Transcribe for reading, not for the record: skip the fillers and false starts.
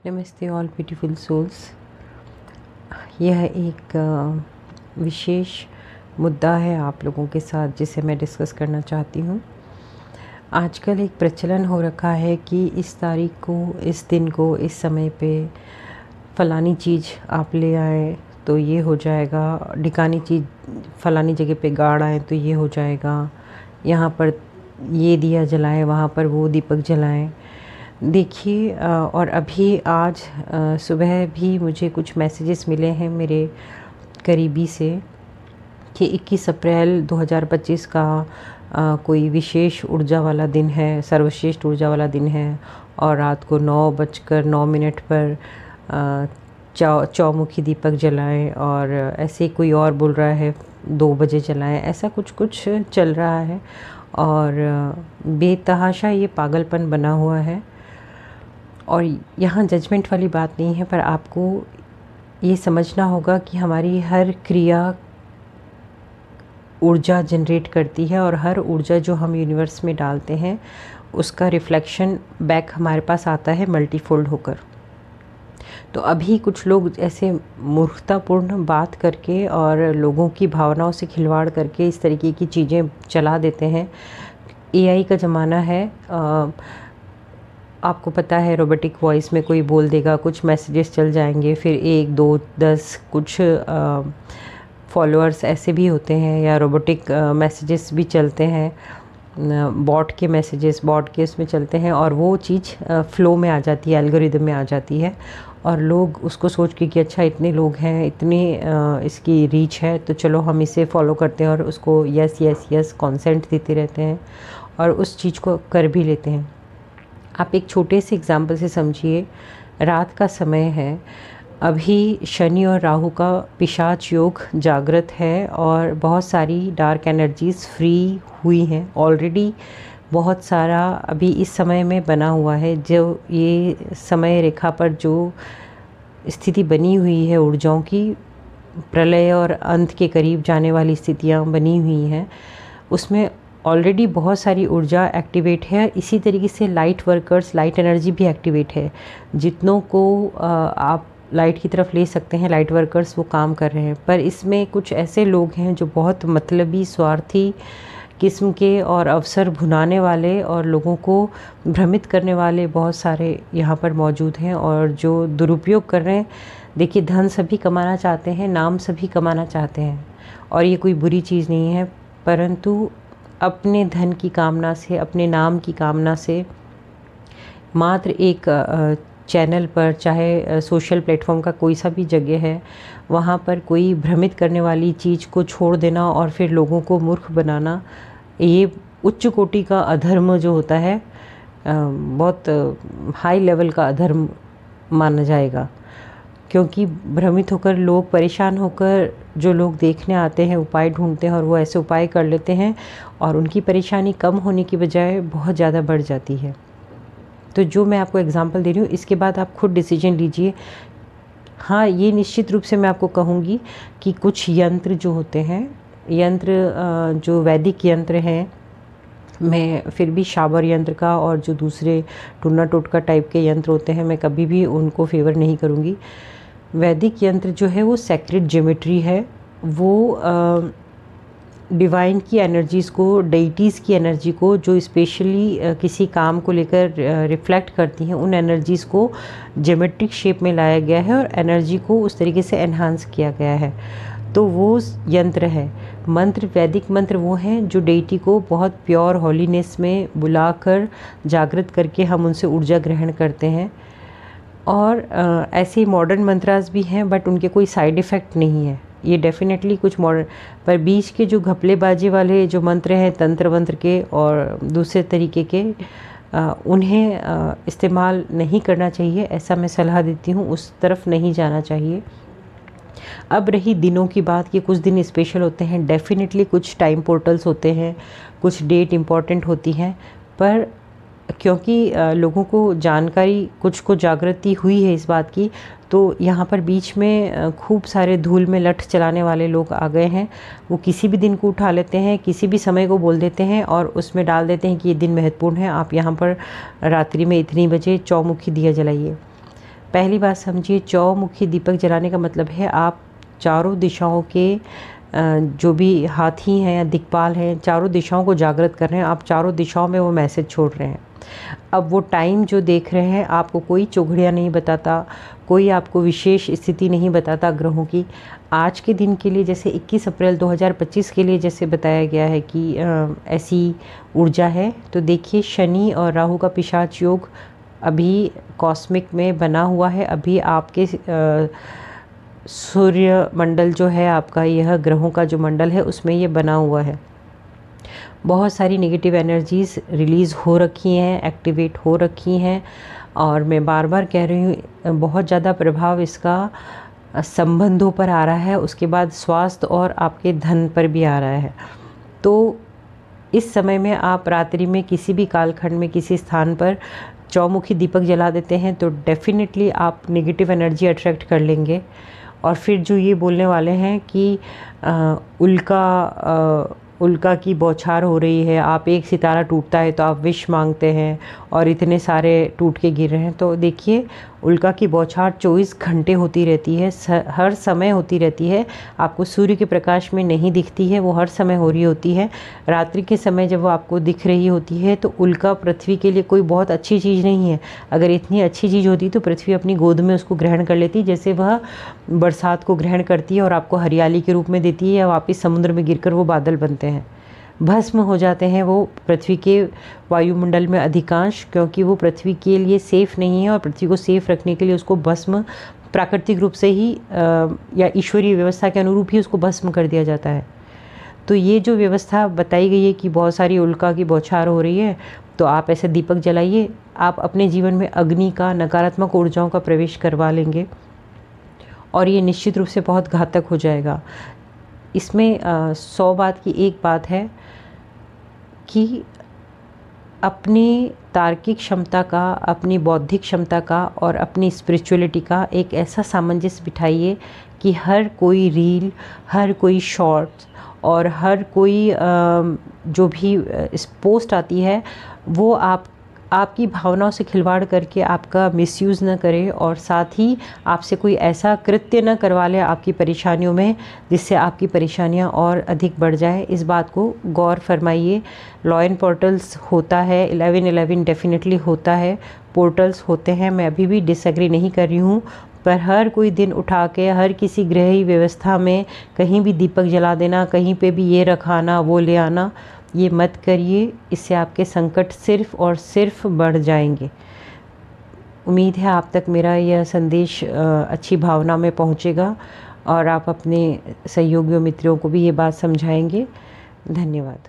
नमस्ते all beautiful souls. यह एक विशेष मुद्दा है आप लोगों के साथ जिसे मैं डिस्कस करना चाहती हूँ। आजकल एक प्रचलन हो रखा है कि इस तारीख को, इस दिन को, इस समय पे फ़लानी चीज़ आप ले आएँ तो ये हो जाएगा, ढिकानी चीज़ फ़लानी जगह पे गाड़ आएँ तो ये हो जाएगा, यहाँ पर ये दिया जलाएँ, वहाँ पर वो दीपक जलाएँ। देखिए, और अभी आज सुबह भी मुझे कुछ मैसेजेस मिले हैं मेरे करीबी से कि 21 अप्रैल 2025 का कोई विशेष ऊर्जा वाला दिन है, सर्वश्रेष्ठ ऊर्जा वाला दिन है और रात को 9:09 पर चौमुखी दीपक जलाएं, और ऐसे कोई और बोल रहा है 2 बजे जलाएं। ऐसा कुछ कुछ चल रहा है और बेतहाशा ये पागलपन बना हुआ है। और यहाँ जजमेंट वाली बात नहीं है, पर आपको ये समझना होगा कि हमारी हर क्रिया ऊर्जा जनरेट करती है और हर ऊर्जा जो हम यूनिवर्स में डालते हैं उसका रिफ्लेक्शन बैक हमारे पास आता है मल्टीफोल्ड होकर। तो अभी कुछ लोग ऐसे मूर्खतापूर्ण बात करके और लोगों की भावनाओं से खिलवाड़ करके इस तरीके की चीज़ें चला देते हैं। एआई का ज़माना है, आपको पता है, रोबोटिक वॉइस में कोई बोल देगा, कुछ मैसेजेस चल जाएंगे, फिर 1, 2, 10 कुछ फॉलोअर्स ऐसे भी होते हैं, या रोबोटिक मैसेजेस भी चलते हैं, बॉट के मैसेजेस बॉट के उसमें चलते हैं और वो चीज़ फ्लो में आ जाती है, एल्गोरिदम में आ जाती है और लोग उसको सोच के कि अच्छा इतने लोग हैं, इतनी इसकी रीच है तो चलो हम इसे फॉलो करते हैं और उसको यस यस यस कॉन्सेंट देते रहते हैं और उस चीज़ को कर भी लेते हैं। आप एक छोटे से एग्जाम्पल से समझिए, रात का समय है, अभी शनि और राहु का पिशाच योग जागृत है और बहुत सारी डार्क एनर्जीज़ फ्री हुई हैं ऑलरेडी। बहुत सारा अभी इस समय में बना हुआ है, जो ये समय रेखा पर जो स्थिति बनी हुई है ऊर्जाओं की, प्रलय और अंत के करीब जाने वाली स्थितियाँ बनी हुई हैं, उसमें ऑलरेडी बहुत सारी ऊर्जा एक्टिवेट है। इसी तरीके से लाइट वर्कर्स, लाइट एनर्जी भी एक्टिवेट है। जितनों को आप लाइट की तरफ ले सकते हैं, लाइट वर्कर्स वो काम कर रहे हैं। पर इसमें कुछ ऐसे लोग हैं जो बहुत मतलबी, स्वार्थी किस्म के और अवसर भुनाने वाले और लोगों को भ्रमित करने वाले बहुत सारे यहाँ पर मौजूद हैं और जो दुरुपयोग कर रहे हैं। देखिए, धन सभी कमाना चाहते हैं, नाम सभी कमाना चाहते हैं और ये कोई बुरी चीज़ नहीं है, परंतु अपने धन की कामना से, अपने नाम की कामना से मात्र एक चैनल पर, चाहे सोशल प्लेटफॉर्म का कोई सा भी जगह है, वहाँ पर कोई भ्रमित करने वाली चीज़ को छोड़ देना और फिर लोगों को मूर्ख बनाना, ये उच्च कोटि का अधर्म जो होता है, बहुत हाई लेवल का अधर्म माना जाएगा। क्योंकि भ्रमित होकर लोग, परेशान होकर जो लोग देखने आते हैं, उपाय ढूंढते हैं और वो ऐसे उपाय कर लेते हैं और उनकी परेशानी कम होने की बजाय बहुत ज़्यादा बढ़ जाती है। तो जो मैं आपको एग्जांपल दे रही हूँ, इसके बाद आप खुद डिसीजन लीजिए। हाँ, ये निश्चित रूप से मैं आपको कहूँगी कि कुछ यंत्र जो होते हैं, यंत्र जो वैदिक यंत्र हैं, मैं फिर भी शाबर यंत्र का और जो दूसरे टूना टोटका टाइप के यंत्र होते हैं, मैं कभी भी उनको फेवर नहीं करूँगी। वैदिक यंत्र जो है वो सेक्रेड ज्योमेट्री है, वो डिवाइन की एनर्जीज़ को, डेइटीज़ की एनर्जी को, जो स्पेशली किसी काम को लेकर रिफ्लेक्ट करती हैं, उन एनर्जीज़ को ज्योमेट्रिक शेप में लाया गया है और एनर्जी को उस तरीके से एनहांस किया गया है। तो वो यंत्र है। मंत्र, वैदिक मंत्र वो हैं जो डेइटी को बहुत प्योर हॉलीनेस में बुलाकर जागृत करके हम उनसे ऊर्जा ग्रहण करते हैं। और ऐसे मॉडर्न मंत्रास भी हैं, बट उनके कोई साइड इफ़ेक्ट नहीं है। ये डेफिनेटली कुछ मॉडर्न, पर बीच के जो घपलेबाजी वाले जो मंत्र हैं, तंत्र वंत्र के और दूसरे तरीके के, उन्हें इस्तेमाल नहीं करना चाहिए, ऐसा मैं सलाह देती हूँ। उस तरफ नहीं जाना चाहिए। अब रही दिनों की बात कि कुछ दिन स्पेशल होते हैं, डेफिनेटली कुछ टाइम पोर्टल्स होते हैं, कुछ डेट इम्पॉर्टेंट होती हैं, पर क्योंकि लोगों को जानकारी, कुछ को जागृति हुई है इस बात की, तो यहाँ पर बीच में खूब सारे धूल में लठ चलाने वाले लोग आ गए हैं। वो किसी भी दिन को उठा लेते हैं, किसी भी समय को बोल देते हैं और उसमें डाल देते हैं कि ये दिन महत्वपूर्ण है, आप यहाँ पर रात्रि में इतनी बजे चौमुखी दिया जलाइए। पहली बात समझिए, चौमुखी दीपक जलाने का मतलब है आप चारों दिशाओं के जो भी हाथी हैं या दिक्पाल हैं, चारों दिशाओं को जागृत कर रहे हैं। आप चारों दिशाओं में वो मैसेज छोड़ रहे हैं। अब वो टाइम जो देख रहे हैं, आपको कोई चौघड़िया नहीं बताता, कोई आपको विशेष स्थिति नहीं बताता ग्रहों की। आज के दिन के लिए जैसे 21 अप्रैल 2025 के लिए जैसे बताया गया है कि ऐसी ऊर्जा है, तो देखिए शनि और राहु का पिशाच योग अभी कॉस्मिक में बना हुआ है। अभी आपके सूर्य मंडल जो है आपका, यह ग्रहों का जो मंडल है उसमें ये बना हुआ है। बहुत सारी नेगेटिव एनर्जीज़ रिलीज़ हो रखी हैं, एक्टिवेट हो रखी हैं, और मैं बार बार कह रही हूँ बहुत ज़्यादा प्रभाव इसका संबंधों पर आ रहा है, उसके बाद स्वास्थ्य और आपके धन पर भी आ रहा है। तो इस समय में आप रात्रि में किसी भी कालखंड में किसी स्थान पर चौमुखी दीपक जला देते हैं तो डेफिनेटली आप नेगेटिव एनर्जी अट्रैक्ट कर लेंगे। और फिर जो ये बोलने वाले हैं कि उल्का की बौछार हो रही है, आप एक सितारा टूटता है तो आप विश मांगते हैं और इतने सारे टूट के गिर रहे हैं, तो देखिए उल्का की बौछार 24 घंटे होती रहती है, हर समय होती रहती है। आपको सूर्य के प्रकाश में नहीं दिखती है, वो हर समय हो रही होती है। रात्रि के समय जब वो आपको दिख रही होती है तो उल्का पृथ्वी के लिए कोई बहुत अच्छी चीज़ नहीं है। अगर इतनी अच्छी चीज़ होती तो पृथ्वी अपनी गोद में उसको ग्रहण कर लेती, जैसे वह बरसात को ग्रहण करती है और आपको हरियाली के रूप में देती है, या वापस समुद्र में गिरकर वो बादल बनते हैं, भस्म हो जाते हैं वो पृथ्वी के वायुमंडल में अधिकांश, क्योंकि वो पृथ्वी के लिए सेफ़ नहीं है और पृथ्वी को सेफ रखने के लिए उसको भस्म प्राकृतिक रूप से ही या ईश्वरीय व्यवस्था के अनुरूप ही उसको भस्म कर दिया जाता है। तो ये जो व्यवस्था बताई गई है कि बहुत सारी उल्का की बौछार हो रही है, तो आप ऐसे दीपक जलाइए, आप अपने जीवन में अग्नि का, नकारात्मक ऊर्जाओं का प्रवेश करवा लेंगे और ये निश्चित रूप से बहुत घातक हो जाएगा। इसमें 100 बात की एक बात है कि अपनी तार्किक क्षमता का, अपनी बौद्धिक क्षमता का और अपनी स्पिरिचुअलिटी का एक ऐसा सामंजस्य बिठाइए कि हर कोई रील, हर कोई शॉर्ट्स और हर कोई जो भी पोस्ट आती है वो आपकी भावनाओं से खिलवाड़ करके आपका मिसयूज़ न करे, और साथ ही आपसे कोई ऐसा कृत्य न करवा ले आपकी परेशानियों में जिससे आपकी परेशानियां और अधिक बढ़ जाए। इस बात को गौर फरमाइए। लॉ एंड पोर्टल्स होता है, 11/11 डेफिनेटली होता है, पोर्टल्स होते हैं, मैं अभी भी डिसएग्री नहीं कर रही हूँ, पर हर कोई दिन उठा के हर किसी गृह व्यवस्था में कहीं भी दीपक जला देना, कहीं पे भी ये रखाना वो ले आना, ये मत करिए। इससे आपके संकट सिर्फ़ और सिर्फ बढ़ जाएंगे। उम्मीद है आप तक मेरा यह संदेश अच्छी भावना में पहुंचेगा और आप अपने सहयोगियों मित्रों को भी ये बात समझाएंगे। धन्यवाद।